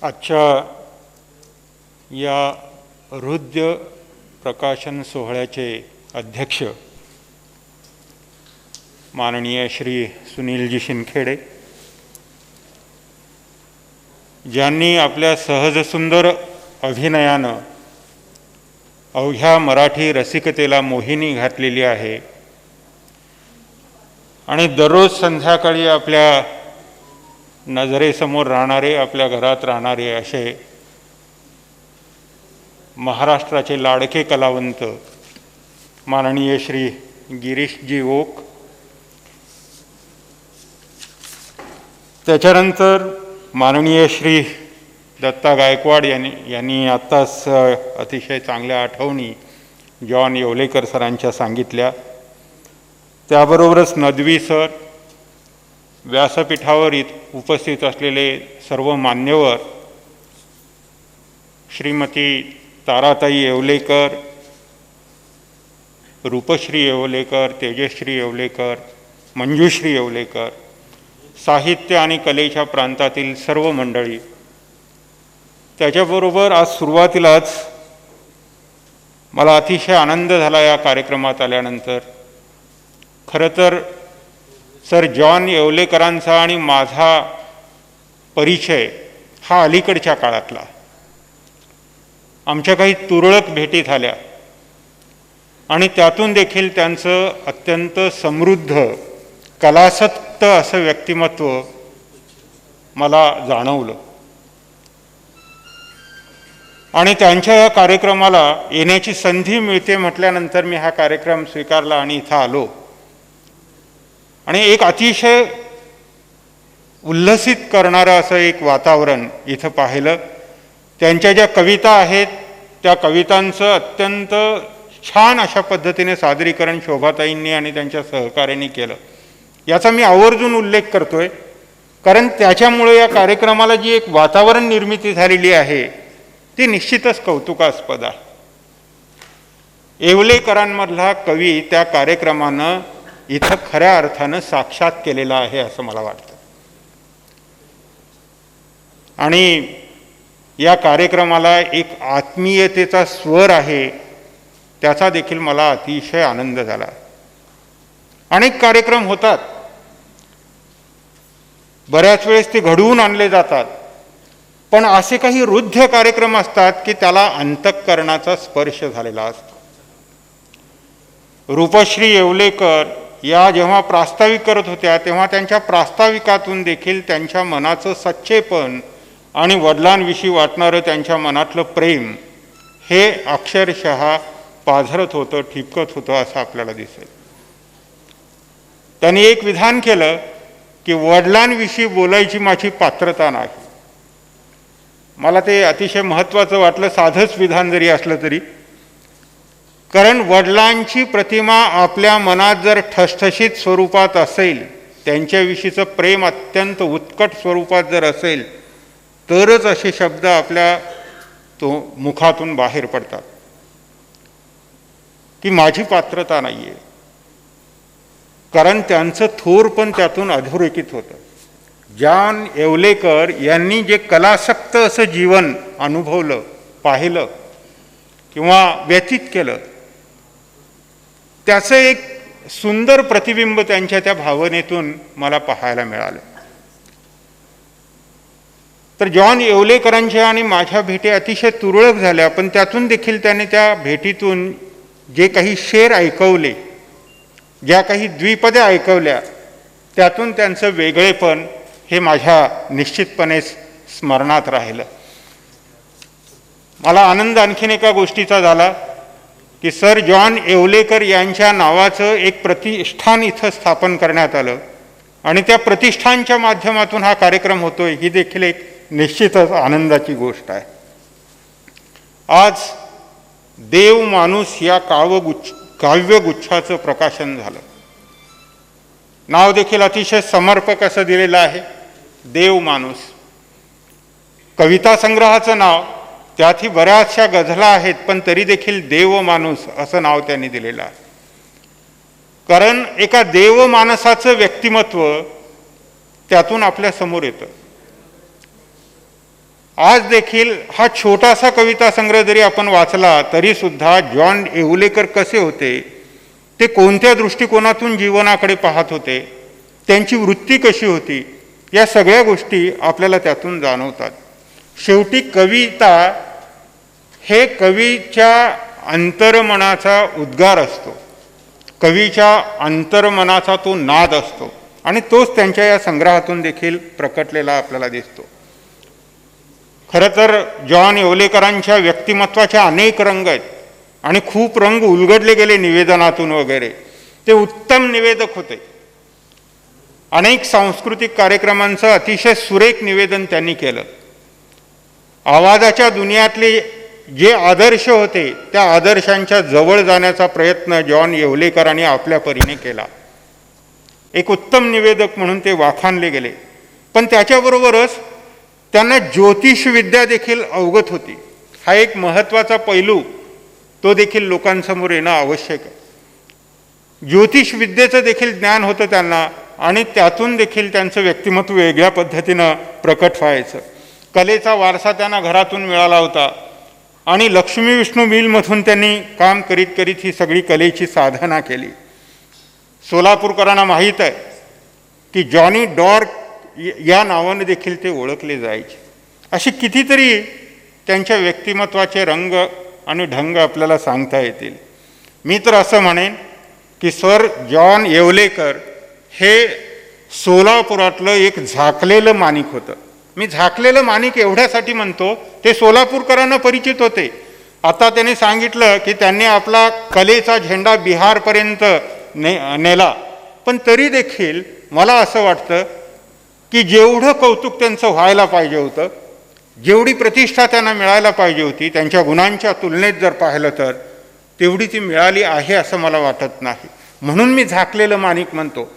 आजच्या या हृदय प्रकाशन सोहळ्याचे अध्यक्ष माननीय श्री सुनीलजी शिंदखेडे, ज्यांनी आपल्या सहज सुंदर अभिनयानं अवघ्या मराठी रसिकतेला मोहिनी घातलेली आहे आणि दररोज संध्याकाळी आपल्या नजरेसमोर राहणारे, आपल्या घरात राहणारे असे महाराष्ट्राचे लाडके कलावंत माननीय श्री गिरीशजी ओक, त्याच्यानंतर माननीय श्री दत्ता गायकवाड यांनी आत्ताच अतिशय चांगल्या आठवणी जॉन येवलेकर सरांच्या सांगितल्या. त्याबरोबरच नदवी सर, व्यासपीठावर उपस्थित असलेले सर्व मान्यवर, श्रीमती ताराताई येवलेकर, रूपश्री येवलेकर, तेजश्री येवलेकर, मंजुश्री येवलेकर, साहित्य आणि कलेच्या प्रांतातील सर्व मंडळी, त्याच्याबरोबर आज सुरुवातीलाच मला अतिशय आनंद झाला या कार्यक्रमात आल्यानंतर. खरं तर सर जॉन येवलेकरांचा आणि माझा परिचय हा अलीकडच्या काळातला. आमच्या काही तुरळक भेटी झाल्या आणि त्यातून देखील त्यांचं अत्यंत समृद्ध कलासक्त असं व्यक्तिमत्व मला जाणवलं आणि त्यांच्या या कार्यक्रमाला येण्याची संधी मिळते म्हटल्यानंतर मी हा कार्यक्रम स्वीकारला आणि इथं आलो आणि एक अतिशय उल्हसित करणारं असं एक वातावरण इथं पाहिलं. त्यांच्या ज्या कविता आहेत त्या कवितांचं अत्यंत छान अशा पद्धतीने सादरीकरण शोभाताईंनी आणि त्यांच्या सहकार्याने केलं. याचा मी आवर्जून उल्लेख करतोय कारण त्याच्यामुळे या कार्यक्रमाला जी एक वातावरण निर्मिती झालेली आहे ती निश्चितच कौतुकास्पद आहे. येवलेकरांमधला कवी त्या कार्यक्रमानं इथं खऱ्या अर्थानं साक्षात केलेला आहे असं मला वाटतं आणि या कार्यक्रमाला एक आत्मीयतेचा स्वर आहे त्याचा देखील मला अतिशय आनंद झाला. अनेक कार्यक्रम होतात, बऱ्याच वेळेस ते घडवून आणले जातात, पण असे काही हृदय कार्यक्रम असतात की त्याला अंतःकरणाचा स्पर्श झालेला असतो. रूपश्री येवलेकर या जेव्हा प्रास्ताविक करत होत्या तेव्हा त्यांच्या प्रास्ताविकातून देखील त्यांच्या मनाचं सच्चेपण आणि वडिलांविषयी वाटणारं त्यांच्या मनातलं प्रेम हे अक्षरशः पाझरत होतं, ठिपकत होतं असं आपल्याला दिसेल. त्यांनी एक विधान केलं की वडिलांविषयी बोलायची माझी पात्रता नाही. मला ते अतिशय महत्त्वाचं वाटलं, साधंच विधान जरी असलं तरी, कारण वडिलांची प्रतिमा आपल्या मनात जर ठसठशीत स्वरूपात असेल, त्यांच्याविषयीचं प्रेम अत्यंत उत्कट स्वरूपात जर असेल तरच असे शब्द आपल्या मुखातून बाहेर पडतात की माझी पात्रता नाही आहे. कारण त्यांचं थोर पण त्यातून अधोरेखित होतं. जॉन येवलेकर यांनी जे कलासक्त असं जीवन अनुभवलं, पाहिलं किंवा व्यतीत केलं त्याचं एक सुंदर प्रतिबिंब त्यांच्या त्या भावनेतून मला पाहायला मिळालं. तर जॉन येवलेकरांच्या आणि माझ्या भेटी अतिशय तुरळक झाल्या, पण त्यातून देखील त्याने त्या भेटीतून जे काही शेर ऐकवले, ज्या काही द्विपदे ऐकवल्या, त्यातून त्यांचं वेगळेपण हे माझ्या निश्चितपणे स्मरणात राहिलं. मला आनंद आणखीन एका गोष्टीचा झाला की सर जॉन येवलेकर यांच्या नावाचं एक प्रतिष्ठान इथं स्थापन करण्यात आलं आणि त्या प्रतिष्ठानच्या माध्यमातून हा कार्यक्रम होतोय, ही देखील एक निश्चितच आनंदाची गोष्ट आहे. आज देव माणूस या काव्यगुच्छाचं प्रकाशन झालं. नाव देखील अतिशय समर्पक असं दिलेलं आहे, देव माणूस. कविता संग्रहाचं नाव, त्यातही बऱ्याचशा गझला आहेत, पण तरी देखील देव माणूस असं नाव त्यांनी दिलेलं आहे. कारण एका देव माणसाचं व्यक्तिमत्व त्यातून आपल्या समोर येतं. आज देखील हा छोटासा कविता संग्रह जरी आपण वाचला तरी सुद्धा जॉन येवलेकर कसे होते, ते कोणत्या दृष्टिकोनातून जीवनाकडे पाहत होते, त्यांची वृत्ती कशी होती, या सगळ्या गोष्टी आपल्याला त्यातून जाणवतात. शेवटी कविता हे कवीच्या अंतर्मनाचा उद्गार असतो, कवीच्या अंतर्मनाचा तो नाद असतो आणि तोच त्यांच्या या संग्रहातून देखील प्रकटलेला आपल्याला दिसतो. खरं तर जॉन येवलेकरांच्या व्यक्तिमत्वाचे अनेक रंग आहेत आणि खूप रंग उलगडले गेले निवेदनातून वगैरे. ते उत्तम निवेदक होते. अनेक सांस्कृतिक कार्यक्रमांचं अतिशय सुरेख निवेदन त्यांनी केलं. आवाजाच्या दुनियातले जे आदर्श होते त्या आदर्शांच्या जवळ जाण्याचा प्रयत्न जॉन येवलेकरांनी आपल्या परीने केला. एक उत्तम निवेदक म्हणून ते वाखाणले गेले. पण त्याच्याबरोबरच त्यांना ज्योतिषविद्या देखील अवगत होती. हा एक महत्त्वाचा पैलू तो देखील लोकांसमोर येणं आवश्यक आहे. ज्योतिषविद्येचं देखील ज्ञान होतं त्यांना आणि त्यातून देखील त्यांचं व्यक्तिमत्व वेगळ्या पद्धतीनं प्रकट व्हायचं. कलेचा वारसा त्यांना घरातून मिळाला होता आणि लक्ष्मी विष्णू मिलमधून त्यांनी काम करीत करीत ही सगळी कलेची साधना केली. सोलापूरकरांना माहीत आहे की जॉनी डॉर्क या नावाने देखील ते ओळखले जायचे. अशी कितीतरी त्यांच्या व्यक्तिमत्वाचे रंग आणि ढंग आपल्याला सांगता येतील. मी तर असं म्हणेन की सर जॉन येवलेकर हे सोलापुरातलं एक झाकलेलं माणिक होतं. मी झाकलेलं माणिक एवढ्यासाठी म्हणतो, ते सोलापूरकरांना परिचित होते. आता त्यांनी सांगितलं की त्यांनी आपला कलेचा झेंडा बिहारपर्यंत नेला, पण तरी देखील मला असं वाटतं की जेवढं कौतुक त्यांचं व्हायला पाहिजे होतं, जेवढी प्रतिष्ठा त्यांना मिळायला पाहिजे होती, त्यांच्या गुणांच्या तुलनेत जर पाहिलं तर तेवढी ती मिळाली आहे असं मला वाटत नाही. म्हणून मी झाकलेलं माणिक म्हणतो.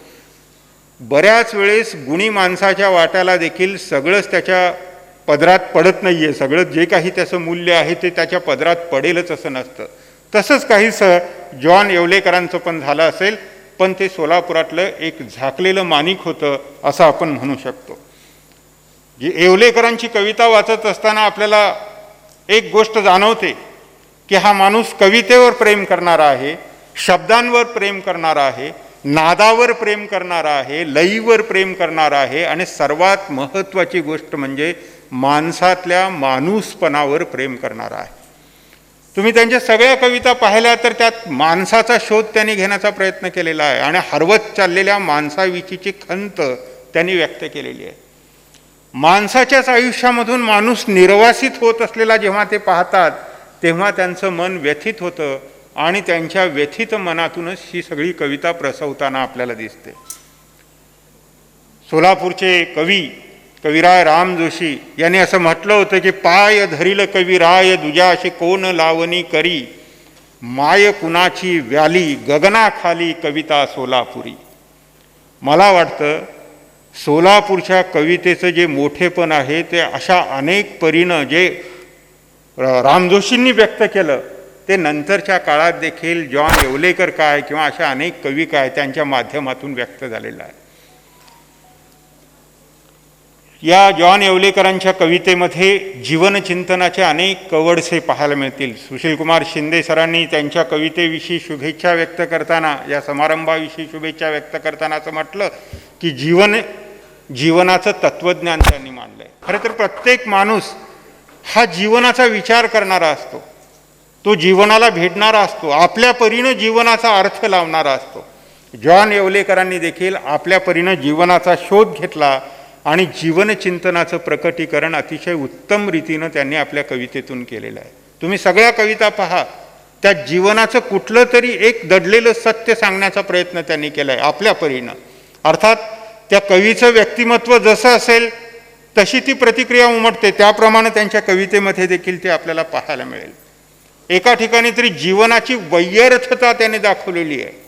बऱ्याच वेळेस गुणी माणसाच्या वाट्याला देखील सगळंच त्याच्या पदरात पडत नाही आहे. सगळं जे काही त्याचं मूल्य आहे ते त्याच्या पदरात पडेलच असं नसतं. तसंच काहीसं जॉन येवलेकरांचं पण झालं असेल, पण ते सोलापुरातलं एक झाकलेलं माणिक होतं असं आपण म्हणू शकतो. येवलेकरांची कविता वाचत असताना आपल्याला एक गोष्ट जाणवते की हा माणूस कवितेवर प्रेम करणारा आहे, शब्दांवर प्रेम करणारा आहे, नादावर प्रेम करणारा आहे, लयीवर प्रेम करणारा आहे आणि सर्वात महत्त्वाची गोष्ट म्हणजे माणसातल्या माणूसपणावर प्रेम करणारा आहे. तुम्ही त्यांच्या सगळ्या कविता पाहिल्या तर त्यात माणसाचा शोध त्यांनी घेण्याचा प्रयत्न केलेला आहे आणि हरवत चाललेल्या माणसाविषयीची खंत त्यांनी व्यक्त केलेली आहे. माणसाच्याच आयुष्यामधून माणूस निर्वासित होत असलेला जेव्हा ते पाहतात तेव्हा त्यांचं मन व्यथित होतं आणि त्यांच्या व्यथित मनातूनच ही सगळी कविता प्रसवताना आपल्याला दिसते. सोलापूरचे कविराय राम जोशी यांनी असं म्हटलं होतं की पाय धरील कविराय दुजाशी कोण लावणी करी, माय कुणाची व्याली गगनाखाली कविता सोलापुरी. मला वाटतं सोलापूरच्या कवितेचं जे मोठेपण आहे ते अशा अनेक परीनं जे रामजोशींनी व्यक्त केलं ते नंतरच्या काळात देखील जॉन येवलेकर काय किंवा अशा अनेक कवी काय त्यांच्या माध्यमातून व्यक्त झालेलं आहे. या जॉन येवलेकरांच्या कवितेमध्ये जीवनचिंतनाचे अनेक कवडसे पाहायला मिळतील. सुशीलकुमार शिंदे सरांनी त्यांच्या कवितेविषयी शुभेच्छा व्यक्त करताना, या समारंभाविषयी शुभेच्छा व्यक्त करताना असं म्हटलं की जीवनाचं तत्त्वज्ञान त्यांनी मांडलंय. खरं तर प्रत्येक माणूस हा जीवनाचा विचार करणारा असतो, तो जीवनाला भेटणारा असतो, आपल्या परीनं जीवनाचा अर्थ लावणारा असतो. जॉन येवलेकरांनी देखील आपल्या परीनं जीवनाचा शोध घेतला आणि जीवनचिंतनाचं प्रकटीकरण अतिशय उत्तम रीतीनं त्यांनी आपल्या कवितेतून केलेलं आहे. तुम्ही सगळ्या कविता पहा, त्या जीवनाचं कुठलं तरी एक दडलेलं सत्य सांगण्याचा प्रयत्न त्यांनी केला आहे आपल्या परीनं. अर्थात त्या कवीचं व्यक्तिमत्व जसं असेल तशी ती प्रतिक्रिया उमटते, त्याप्रमाणे त्यांच्या कवितेमध्ये देखील ते आपल्याला पाहायला मिळेल. एका ठिकाणी तरी जीवनाची वैयर्थता त्यांनी दाखवलेली आहे.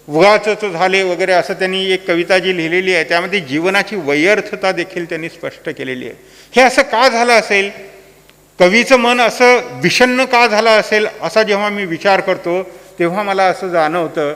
उगाचच झाले वगैरे असं त्यांनी एक कविता जी लिहिलेली आहे त्यामध्ये जीवनाची वैयर्थता देखील त्यांनी स्पष्ट केलेली आहे. हे असं का झालं असेल, कवीचं मन असं विषण्ण का झालं असेल असा जेव्हा मी विचार करतो तेव्हा मला असं जाणवतं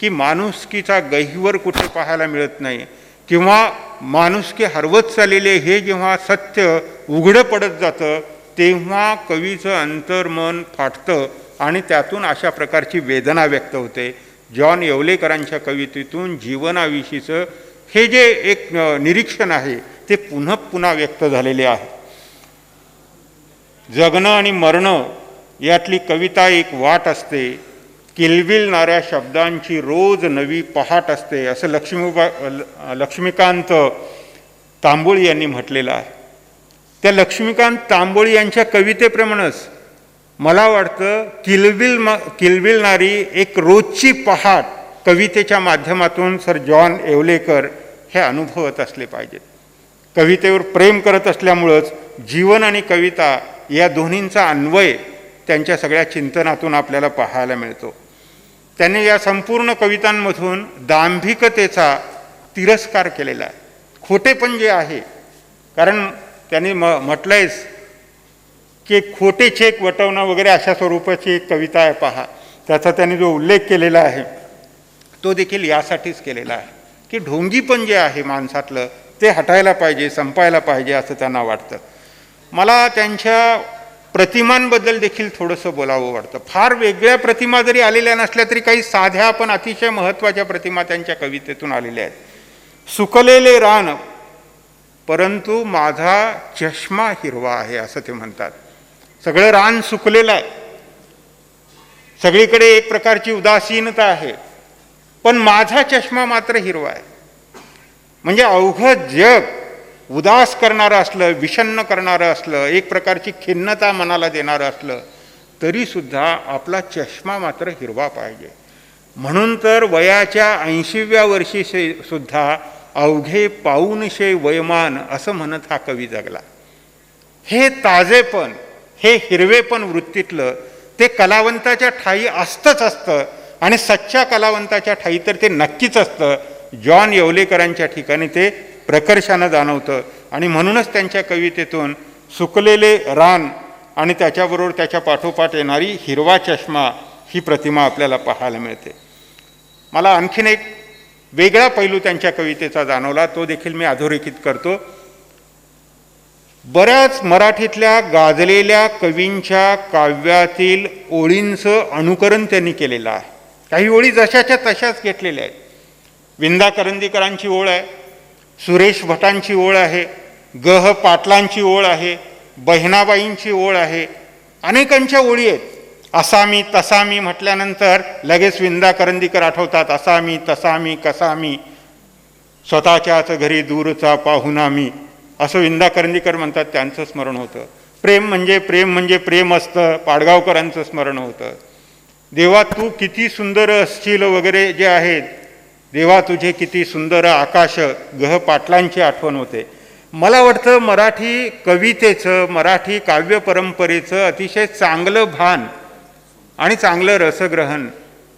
की माणुसकीचा गहिवर कुठे पाहायला मिळत नाही, किंवा माणुसकी हरवत चाललेले हे जेव्हा सत्य उघडं पडत जातं तेव्हा कवीचं अंतर्मन फाटतं आणि त्यातून अशा प्रकारची वेदना व्यक्त होते. जॉन येवलेकरांच्या कवितेतून जीवनाविषयीचं हे जे एक निरीक्षण आहे ते पुन्हा पुन्हा व्यक्त झालेले आहे. जगणं आणि मरणं यातली कविता एक वाट असते, किलबिलणाऱ्या शब्दांची रोज नवी पहाट असते, असं लक्ष्मीकांत तांबोळी यांनी म्हटलेलं आहे. त्या लक्ष्मीकांत तांबोळी यांच्या कवितेप्रमाणेच मला वाटतं किलबिलणारी एक रोजची पहाट कवितेच्या माध्यमातून सर जॉन येवलेकर हे अनुभवत असले पाहिजेत. कवितेवर प्रेम करत असल्यामुळंच जीवन आणि कविता या दोन्हींचा अन्वय त्यांच्या सगळ्या चिंतनातून आपल्याला पाहायला मिळतो. त्यांनी या संपूर्ण कवितांमधून दांभिकतेचा तिरस्कार केलेला आहे. खोटेपण जे आहे, कारण त्यांनी म्हटलंयच की खोटे चेक वटवणं वगैरे अशा स्वरूपाची एक कविता आहे पहा, त्याचा त्यांनी जो उल्लेख केलेला आहे तो देखील यासाठीच केलेला आहे की ढोंगीपण जे आहे माणसातलं ते हटायला पाहिजे, संपायला पाहिजे असं त्यांना वाटतं. मला त्यांच्या प्रतिमांबद्दल देखील थोडंसं बोलावं वाटतं. फार वेगळ्या प्रतिमा जरी आलेल्या नसल्या तरी काही साध्या पण अतिशय महत्त्वाच्या प्रतिमा त्यांच्या कवितेतून आलेल्या आहेत. सुकलेले रान परंतु माझा चष्मा हिरवा आहे असं ते म्हणतात. सगळं रान सुकलेलं आहे, सगळीकडे एक प्रकारची उदासीनता आहे, पण माझा चष्मा मात्र हिरवा आहे. म्हणजे अवघं जग उदास करणारं असलं, विषण्ण करणारं असलं, एक प्रकारची खिन्नता मनाला देणारं असलं तरीसुद्धा आपला चष्मा मात्र हिरवा पाहिजे. म्हणून तर वयाच्या 80व्या वर्षी सुद्धा अवघे पाऊनशे वयमान असं म्हणत हा कवी जगला. हे ताजेपण, हे हिरवेपण वृत्तीतलं ते कलावंताच्या ठायी असतंच असतं आणि सच्च्या कलावंताच्या ठायी तर ते नक्कीच असतं. जॉन येवलेकरांच्या ठिकाणी ते प्रकर्षानं जाणवतं आणि म्हणूनच त्यांच्या कवितेतून सुकलेले रान आणि त्याच्याबरोबर त्याच्या पाठोपाठ येणारी हिरवा चष्मा ही प्रतिमा आपल्याला पाहायला मिळते. मला आणखीन एक वेगळा पैलू त्यांच्या कवितेचा जाणवला, तो देखील मी अधोरेखित करतो. बऱ्याच मराठीतल्या गाजलेल्या कवींच्या काव्यातील ओळींचं अनुकरण त्यांनी केलेलं आहे. काही ओळी जशाच्या तशाच घेतलेल्या आहेत. विंदा करंदीकरांची ओळ आहे, सुरेश भटांची ओळ आहे, ग. पाटलांची ओळ आहे, बहिणाबाईंची ओळ आहे, अनेकांच्या ओळी आहेत. असामी तसामी म्हटल्यानंतर लगेच विंदा करंदीकर आठवतात. असामी तसामी कसामी स्वतःच्याच घरी दूरचा पाहुणा मी असं विंदा करंदीकर म्हणतात, त्यांचं स्मरण होतं. प्रेम म्हणजे प्रेम असतं पाडगावकरांचं स्मरण होतं. देवा तू किती सुंदर असशील वगैरे जे आहेत, देवा तुझे किती सुंदर आकाश, ग. पाटलांची आठवण होते. मला वाटतं मराठी कवितेचं, मराठी काव्य परंपरेचं अतिशय चांगलं भान आणि चांगलं रसग्रहण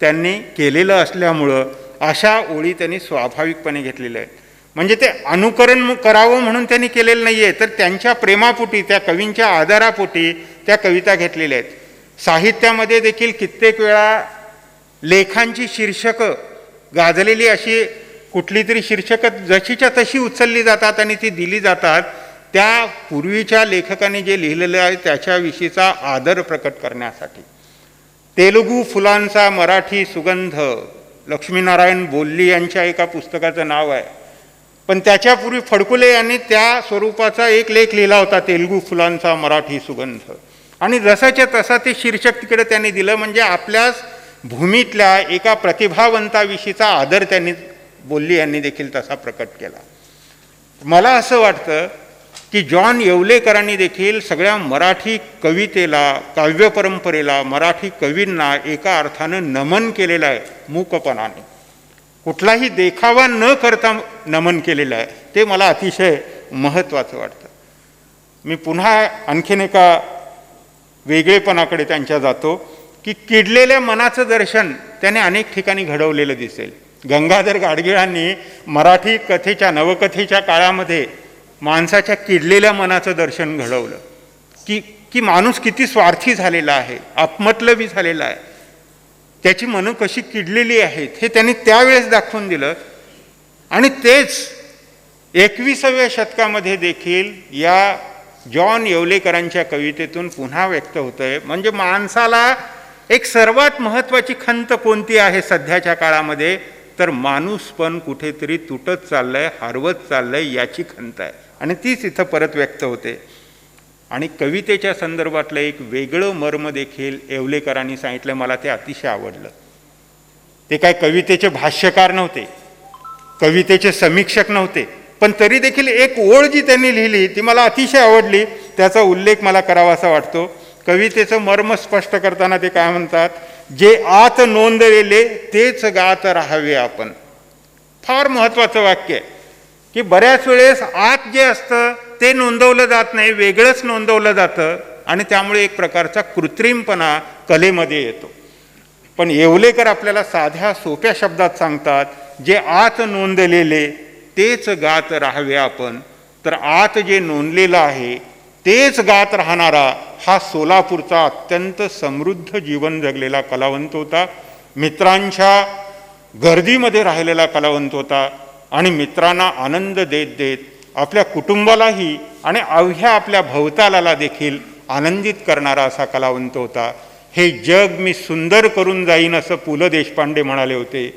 त्यांनी केलेलं असल्यामुळं अशा ओळी त्यांनी स्वाभाविकपणे घेतलेल्या आहेत. म्हणजे ते अनुकरण करावं म्हणून त्यांनी केलेलं नाही आहे, तर त्यांच्या प्रेमापोटी, त्या कवींच्या आदरापोटी त्या कविता घेतलेल्या आहेत. साहित्यामध्ये देखील कित्येक वेळा लेखांची शीर्षकं गाजलेली अशी कुठली तरी शीर्षकं जशीच्या तशी उचलली जातात आणि ती दिली जातात. त्या पूर्वीच्या लेखकांनी जे लिहिलेलं आहे त्याच्याविषयीचा आदर प्रकट करण्यासाठी. तेलुगू फुलांचा मराठी सुगंध लक्ष्मीनारायण बोल्ली यांच्या एका पुस्तकाचं नाव आहे, पण त्याच्यापूर्वी फडकुले यांनी त्या स्वरूपाचा एक लेख लिहिला होता, तेलुगू फुलांचा मराठी सुगंध. आणि जसाच्या तसा ते शीर्षक तिकडे त्यांनी दिलं. म्हणजे आपल्याच भूमीतल्या एका प्रतिभावंताविषयीचा आदर त्यांनी, बोल्ली यांनी देखील तसा प्रकट केला. मला असं वाटतं की जॉन येवलेकरांनी देखील सगळ्या मराठी कवितेला, काव्य परंपरेला, मराठी कवींना एका अर्थानं नमन केलेलं आहे मूकपणाने. कुठलाही देखावा न करता नमन केलेलं आहे, ते मला अतिशय महत्त्वाचं वाटतं. मी पुन्हा आणखीन एका वेगळेपणाकडे त्यांच्या जातो की किडलेल्या मनाचं दर्शन त्याने अनेक ठिकाणी घडवलेलं दिसेल. गंगाधर गाडगिळांनी मराठी कथेच्या, नवकथेच्या काळामध्ये माणसाच्या किडलेल्या मनाचं दर्शन घडवलं की माणूस किती स्वार्थी झालेला आहे, अपमतलबी झालेला आहे, त्याची मनं कशी किडलेली आहेत हे त्यांनी त्यावेळेस दाखवून दिलं. आणि तेच 21व्या शतकामध्ये देखील या जॉन येवलेकरांच्या कवितेतून पुन्हा व्यक्त होतं आहे. म्हणजे माणसाला एक सर्वात महत्त्वाची खंत कोणती आहे सध्याच्या काळामध्ये, तर माणूसपण कुठेतरी तुटत चाललंय, हरवत चाललंय याची खंत आहे, आणि तीच इथं परत व्यक्त होते. आणि कवितेच्या संदर्भातलं एक वेगळं मर्म देखील येवलेकरांनी सांगितलं, मला ते अतिशय आवडलं. ते काय कवितेचे भाष्यकार नव्हते, कवितेचे समीक्षक नव्हते, पण तरी देखील एक ओळ जी त्यांनी लिहिली ती मला अतिशय आवडली. त्याचा उल्लेख मला करावासा वाटतो. कवितेचं मर्म स्पष्ट करताना ते काय म्हणतात, जे आत नोंदलेले तेच गात राहावे आपण. फार महत्त्वाचं वाक्य आहे की बऱ्याच वेळेस आत जे असतं ते नोंदवलं जात नाही, वेगळंच नोंदवलं जातं, आणि त्यामुळे एक प्रकारचा कृत्रिमपणा कलेमध्ये येतो. पण येवलेकर आपल्याला साध्या सोप्या शब्दात सांगतात, जे आत नोंदलेले तेच गात राहावे आपण. तर आत जे नोंदलेलं आहे तेच गात राहणारा हा सोलापूरचा अत्यंत समृद्ध जीवन जगलेला कलावंत होता. मित्रांच्या गर्दीमध्ये राहिलेला कलावंत होता, आणि मित्रांना आनंद देत देत आपल्या कुटुंबालाही आणि अवघ्या आपल्या भवतालाला देखील आनंदित करणारा असा कलावंत होता. हे जग मी सुंदर करून जाईन असं पु ल देशपांडे म्हणाले होते.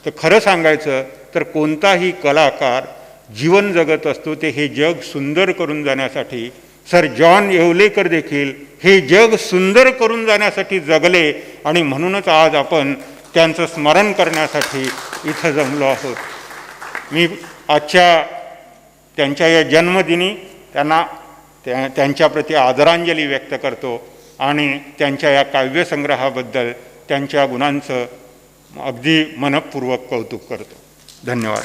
तर खरं सांगायचं तर कोणताही कलाकार जीवन जगत असतो ते हे जग सुंदर करून जाण्यासाठी. सर जॉन येवलेकर देखील हे जग सुंदर करून जाण्यासाठी जगले, आणि म्हणूनच आज आपण त्यांचं स्मरण करण्यासाठी इथं जमलो आहोत. मी आजच्या त्यांच्या या जन्मदिनी त्यांच्याप्रती आदरांजली व्यक्त करतो, आणि त्यांच्या या काव्यसंग्रहाबद्दल त्यांच्या गुणांचं अगदी मनःपूर्वक कौतुक करतो. धन्यवाद.